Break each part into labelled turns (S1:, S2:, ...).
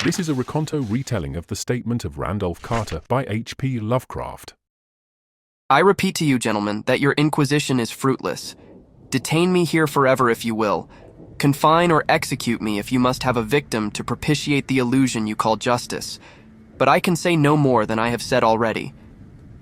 S1: This is a Rekonto retelling of the statement of Randolph Carter by H.P. Lovecraft.
S2: I repeat to you, gentlemen, that your inquisition is fruitless. Detain me here forever if you will. Confine or execute me if you must have a victim to propitiate the illusion you call justice. But I can say no more than I have said already.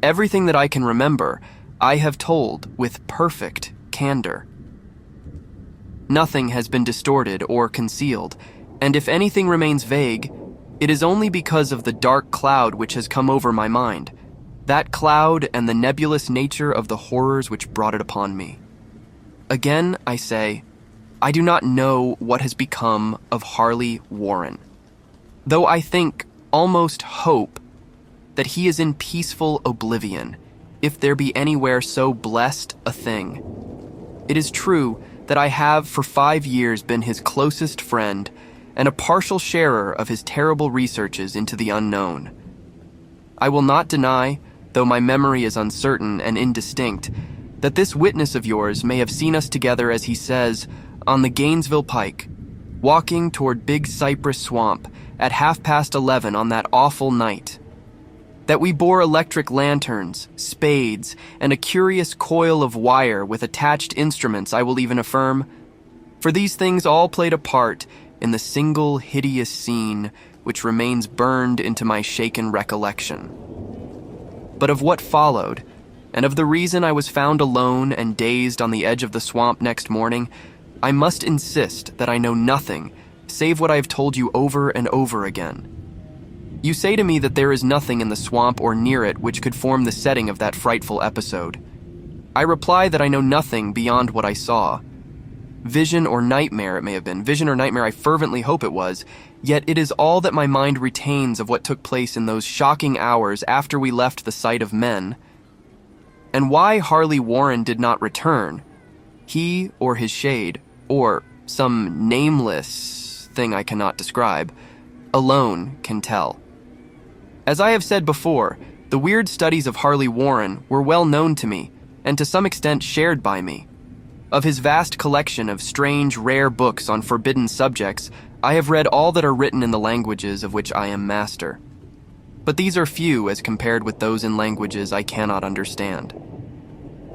S2: Everything that I can remember, I have told with perfect candor. Nothing has been distorted or concealed, and if anything remains vague, it is only because of the dark cloud which has come over my mind, that cloud and the nebulous nature of the horrors which brought it upon me. Again, I say, I do not know what has become of Harley Warren, though I think, almost hope, that he is in peaceful oblivion, if there be anywhere so blessed a thing. It is true that I have for 5 years been his closest friend and a partial sharer of his terrible researches into the unknown. I will not deny, though my memory is uncertain and indistinct, that this witness of yours may have seen us together, as he says, on the Gainesville Pike, walking toward Big Cypress Swamp at 11:30 on that awful night. That we bore electric lanterns, spades, and a curious coil of wire with attached instruments, I will even affirm, for these things all played a part in the single hideous scene which remains burned into my shaken recollection. But of what followed, and of the reason I was found alone and dazed on the edge of the swamp next morning, I must insist that I know nothing save what I have told you over and over again. You say to me that there is nothing in the swamp or near it which could form the setting of that frightful episode. I reply that I know nothing beyond what I saw. Vision or nightmare it may have been. Vision or nightmare I fervently hope it was, yet it is all that my mind retains of what took place in those shocking hours after we left the sight of men. And why Harley Warren did not return, he or his shade, or some nameless thing I cannot describe, alone can tell. As I have said before, the weird studies of Harley Warren were well known to me, and to some extent shared by me. Of his vast collection of strange, rare books on forbidden subjects, I have read all that are written in the languages of which I am master. But these are few as compared with those in languages I cannot understand.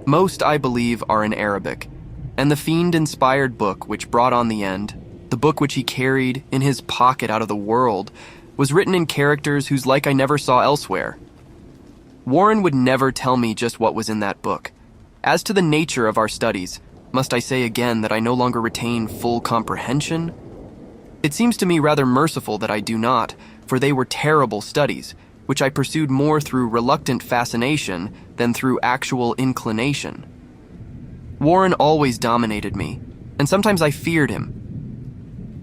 S2: Most, I believe, are in Arabic, and the fiend-inspired book which brought on the end, the book which he carried in his pocket out of the world, was written in characters whose like I never saw elsewhere. Warren would never tell me just what was in that book. As to the nature of our studies, must I say again that I no longer retain full comprehension? It seems to me rather merciful that I do not, for they were terrible studies, which I pursued more through reluctant fascination than through actual inclination. Warren always dominated me, and sometimes I feared him.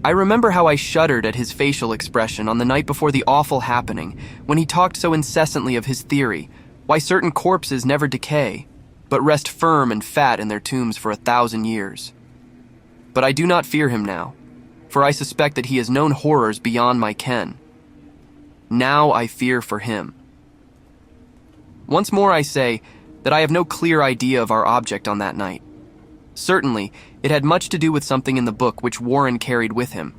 S2: I remember how I shuddered at his facial expression on the night before the awful happening, when he talked so incessantly of his theory, why certain corpses never decay, but rest firm and fat in their tombs for 1,000 years. But I do not fear him now, for I suspect that he has known horrors beyond my ken. Now I fear for him. Once more I say that I have no clear idea of our object on that night. Certainly, it had much to do with something in the book which Warren carried with him,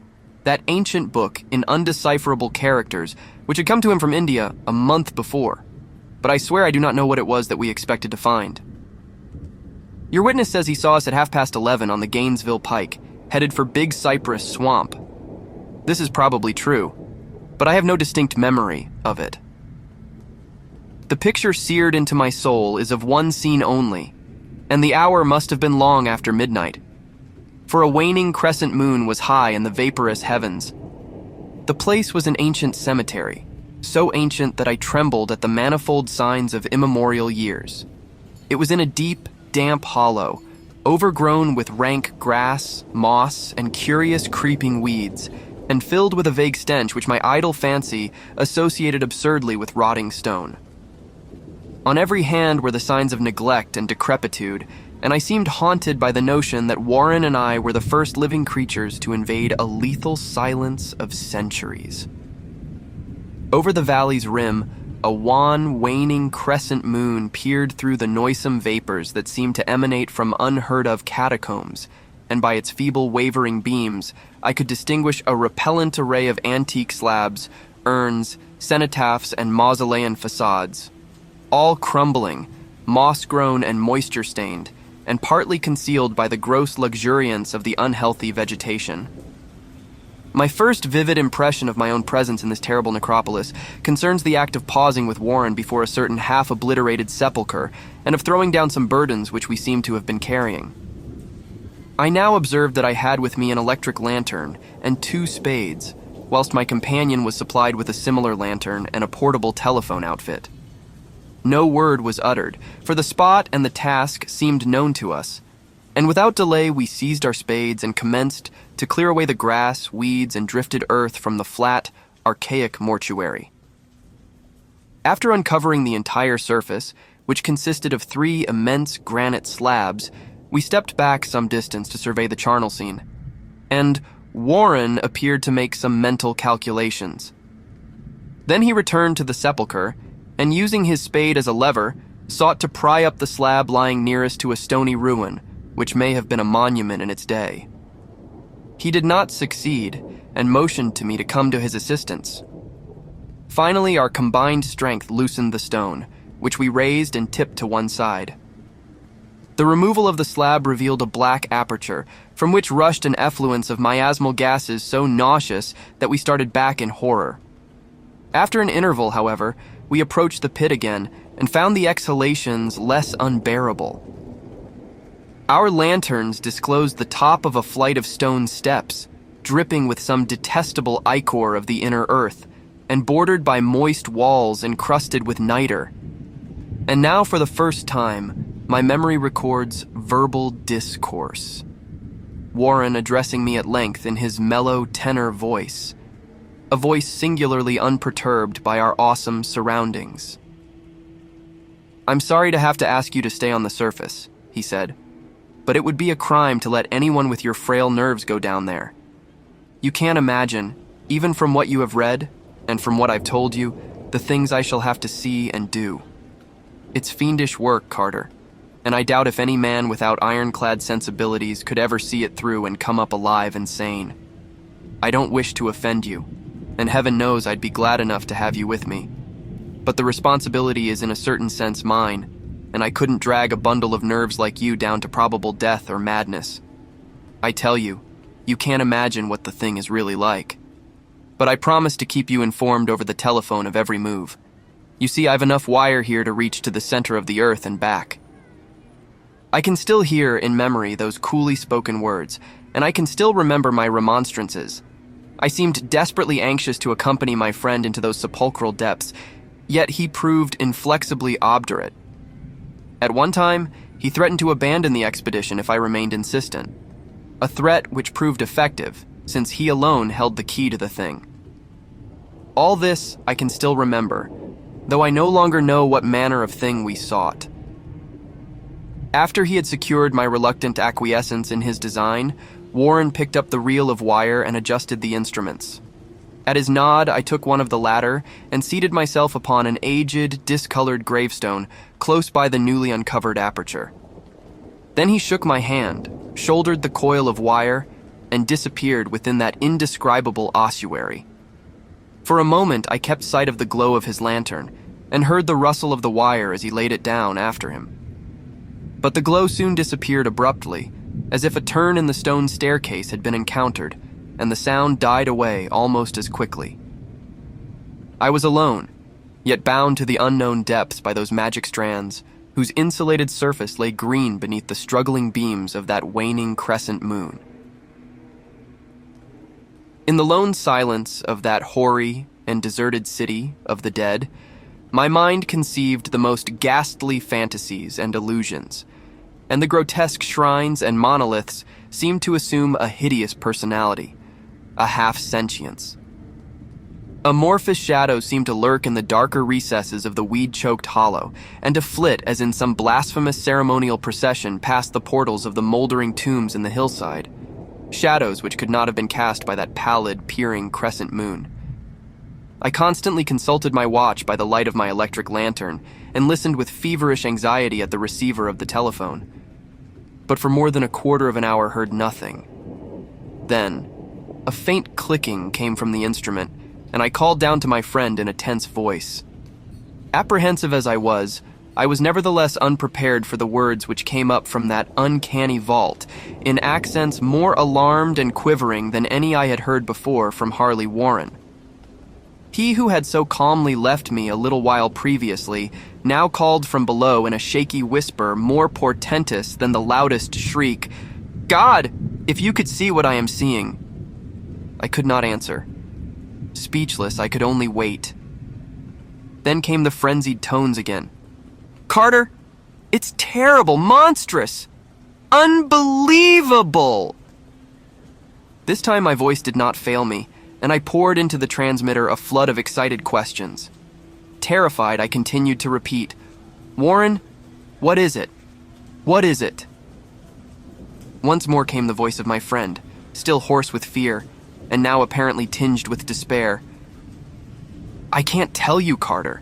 S2: that ancient book in undecipherable characters which had come to him from India a month before. But I swear I do not know what it was that we expected to find. Your witness says he saw us at 11:30 on the Gainesville Pike, headed for Big Cypress Swamp. This is probably true, but I have no distinct memory of it. The picture seared into my soul is of one scene only, and the hour must have been long after midnight, for a waning crescent moon was high in the vaporous heavens. The place was an ancient cemetery, so ancient that I trembled at the manifold signs of immemorial years. It was in a deep, damp hollow, overgrown with rank grass, moss, and curious creeping weeds, and filled with a vague stench which my idle fancy associated absurdly with rotting stone. On every hand were the signs of neglect and decrepitude, and I seemed haunted by the notion that Warren and I were the first living creatures to invade a lethal silence of centuries. Over the valley's rim, a wan, waning crescent moon peered through the noisome vapors that seemed to emanate from unheard-of catacombs, and by its feeble, wavering beams, I could distinguish a repellent array of antique slabs, urns, cenotaphs, and mausolean facades, all crumbling, moss-grown and moisture-stained, and partly concealed by the gross luxuriance of the unhealthy vegetation. My first vivid impression of my own presence in this terrible necropolis concerns the act of pausing with Warren before a certain half-obliterated sepulchre and of throwing down some burdens which we seemed to have been carrying. I now observed that I had with me an electric lantern and 2 spades, whilst my companion was supplied with a similar lantern and a portable telephone outfit. No word was uttered, for the spot and the task seemed known to us, and without delay we seized our spades and commenced to clear away the grass, weeds, and drifted earth from the flat, archaic mortuary. After uncovering the entire surface, which consisted of 3 immense granite slabs, we stepped back some distance to survey the charnel scene, and Warren appeared to make some mental calculations. Then he returned to the sepulchre, and using his spade as a lever, sought to pry up the slab lying nearest to a stony ruin, which may have been a monument in its day. He did not succeed, and motioned to me to come to his assistance. Finally, our combined strength loosened the stone, which we raised and tipped to one side. The removal of the slab revealed a black aperture, from which rushed an effluence of miasmal gases so nauseous that we started back in horror. After an interval, however, we approached the pit again and found the exhalations less unbearable. Our lanterns disclosed the top of a flight of stone steps, dripping with some detestable ichor of the inner earth, and bordered by moist walls encrusted with niter. And now, for the first time, my memory records verbal discourse. Warren addressing me at length in his mellow tenor voice, a voice singularly unperturbed by our awesome surroundings. "I'm sorry to have to ask you to stay on the surface," he said, "but it would be a crime to let anyone with your frail nerves go down there. You can't imagine, even from what you have read, and from what I've told you, the things I shall have to see and do. It's fiendish work, Carter, and I doubt if any man without ironclad sensibilities could ever see it through and come up alive and sane. I don't wish to offend you, and heaven knows I'd be glad enough to have you with me. But the responsibility is in a certain sense mine, and I couldn't drag a bundle of nerves like you down to probable death or madness. I tell you, you can't imagine what the thing is really like. But I promise to keep you informed over the telephone of every move. You see, I've enough wire here to reach to the center of the earth and back." I can still hear in memory those coolly spoken words, and I can still remember my remonstrances. I seemed desperately anxious to accompany my friend into those sepulchral depths, yet he proved inflexibly obdurate. At one time, he threatened to abandon the expedition if I remained insistent, a threat which proved effective, since he alone held the key to the thing. All this I can still remember, though I no longer know what manner of thing we sought. After he had secured my reluctant acquiescence in his design, Warren picked up the reel of wire and adjusted the instruments. At his nod, I took one of the latter and seated myself upon an aged, discolored gravestone close by the newly uncovered aperture. Then he shook my hand, shouldered the coil of wire, and disappeared within that indescribable ossuary. For a moment, I kept sight of the glow of his lantern and heard the rustle of the wire as he laid it down after him. But the glow soon disappeared abruptly, as if a turn in the stone staircase had been encountered, and the sound died away almost as quickly. I was alone, yet bound to the unknown depths by those magic strands, whose insulated surface lay green beneath the struggling beams of that waning crescent moon. In the lone silence of that hoary and deserted city of the dead, my mind conceived the most ghastly fantasies and illusions, and the grotesque shrines and monoliths seemed to assume a hideous personality, a half-sentience. Amorphous shadows seemed to lurk in the darker recesses of the weed-choked hollow, and to flit as in some blasphemous ceremonial procession past the portals of the moldering tombs in the hillside, shadows which could not have been cast by that pallid, peering crescent moon. I constantly consulted my watch by the light of my electric lantern and listened with feverish anxiety at the receiver of the telephone. but for more than a quarter of an hour heard nothing. Then, a faint clicking came from the instrument, and I called down to my friend in a tense voice. Apprehensive as I was nevertheless unprepared for the words which came up from that uncanny vault, in accents more alarmed and quivering than any I had heard before from Harley Warren. He who had so calmly left me a little while previously now called from below in a shaky whisper more portentous than the loudest shriek, "God, if you could see what I am seeing." I could not answer. Speechless, I could only wait. Then came the frenzied tones again. "Carter, it's terrible, monstrous, unbelievable!" This time my voice did not fail me, and I poured into the transmitter a flood of excited questions. Terrified, I continued to repeat, "Warren, what is it? What is it?" Once more came the voice of my friend, still hoarse with fear, and now apparently tinged with despair. "I can't tell you, Carter.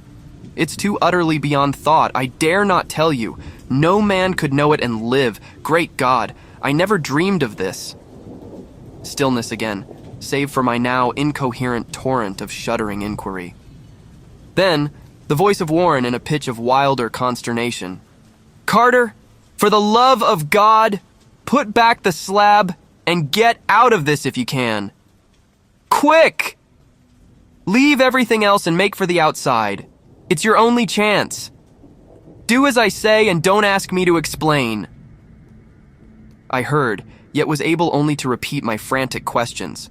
S2: It's too utterly beyond thought. I dare not tell you. No man could know it and live. Great God, I never dreamed of this." Stillness again, save for my now incoherent torrent of shuddering inquiry. Then, the voice of Warren in a pitch of wilder consternation. "Carter, for the love of God, put back the slab and get out of this if you can. Quick! Leave everything else and make for the outside. It's your only chance. Do as I say and don't ask me to explain." I heard, yet was able only to repeat my frantic questions.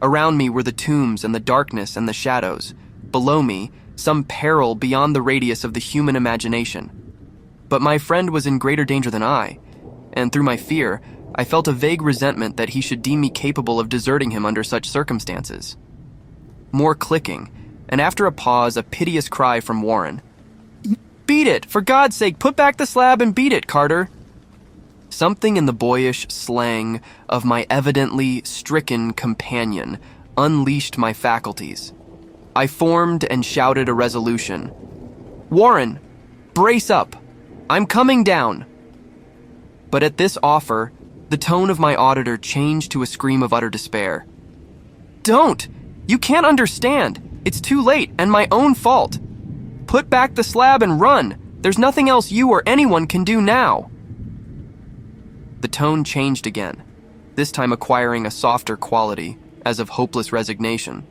S2: Around me were the tombs and the darkness and the shadows. Below me, some peril beyond the radius of the human imagination. But my friend was in greater danger than I, and through my fear, I felt a vague resentment that he should deem me capable of deserting him under such circumstances. More clicking, and after a pause, a piteous cry from Warren. "Beat it! For God's sake, put back the slab and beat it, Carter!" Something in the boyish slang of my evidently stricken companion unleashed my faculties. I formed and shouted a resolution. "Warren, brace up! I'm coming down!" But at this offer, the tone of my auditor changed to a scream of utter despair. "Don't! You can't understand! It's too late, and my own fault. Put back the slab and run. There's nothing else you or anyone can do now." The tone changed again, this time acquiring a softer quality, as of hopeless resignation.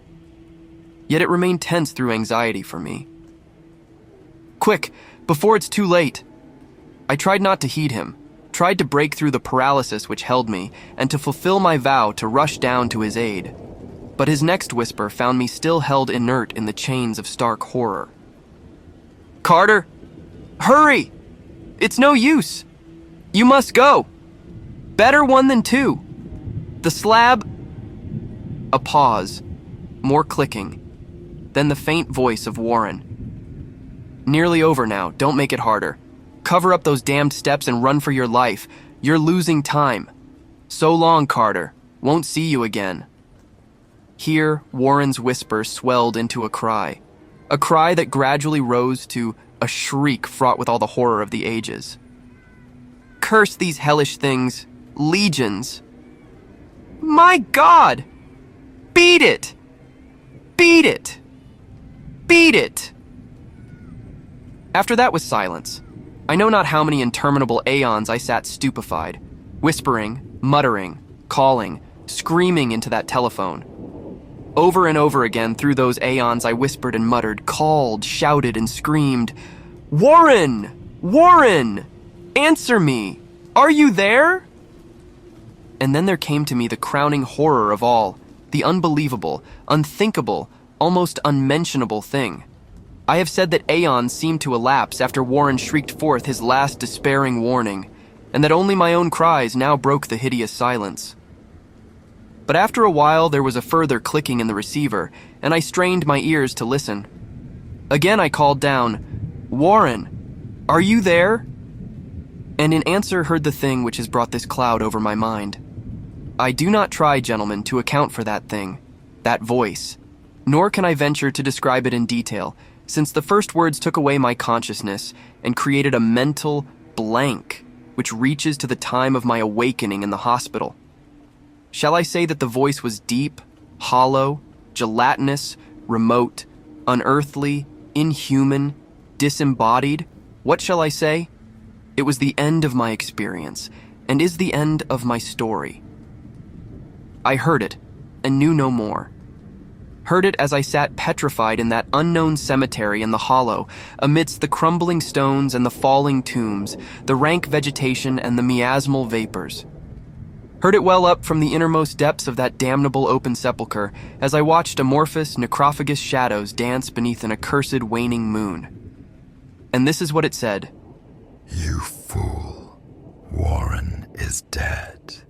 S2: Yet it remained tense through anxiety for me. "Quick, before it's too late." I tried not to heed him, tried to break through the paralysis which held me, and to fulfill my vow to rush down to his aid. But his next whisper found me still held inert in the chains of stark horror. "Carter, hurry! It's no use. You must go. Better one than two. The slab—" A pause, more clicking, then the faint voice of Warren. "Nearly over now, don't make it harder. Cover up those damned steps and run for your life. You're losing time. So long, Carter. Won't see you again." Here, Warren's whisper swelled into a cry that gradually rose to a shriek fraught with all the horror of the ages. "Curse these hellish things, legions. My God! Beat it! Beat it! Beat it!" After that was silence. I know not how many interminable aeons I sat stupefied, whispering, muttering, calling, screaming into that telephone. Over and over again through those aeons I whispered and muttered, called, shouted, and screamed, "Warren! Warren! Answer me! Are you there?" And then there came to me the crowning horror of all, the unbelievable, unthinkable, almost unmentionable thing. I have said that aeons seemed to elapse after Warren shrieked forth his last despairing warning, and that only my own cries now broke the hideous silence. But after a while there was a further clicking in the receiver, and I strained my ears to listen. Again I called down, "Warren, are you there?" And in answer heard the thing which has brought this cloud over my mind. I do not try, gentlemen, to account for that thing, that voice, nor can I venture to describe it in detail, since the first words took away my consciousness and created a mental blank, which reaches to the time of my awakening in the hospital. Shall I say that the voice was deep, hollow, gelatinous, remote, unearthly, inhuman, disembodied? What shall I say? It was the end of my experience, and is the end of my story. I heard it, and knew no more. Heard it as I sat petrified in that unknown cemetery in the hollow, amidst the crumbling stones and the falling tombs, the rank vegetation and the miasmal vapors. Heard it well up from the innermost depths of that damnable open sepulchre, as I watched amorphous, necrophagous shadows dance beneath an accursed waning moon. And this is what it said.
S3: You fool. Warren is dead.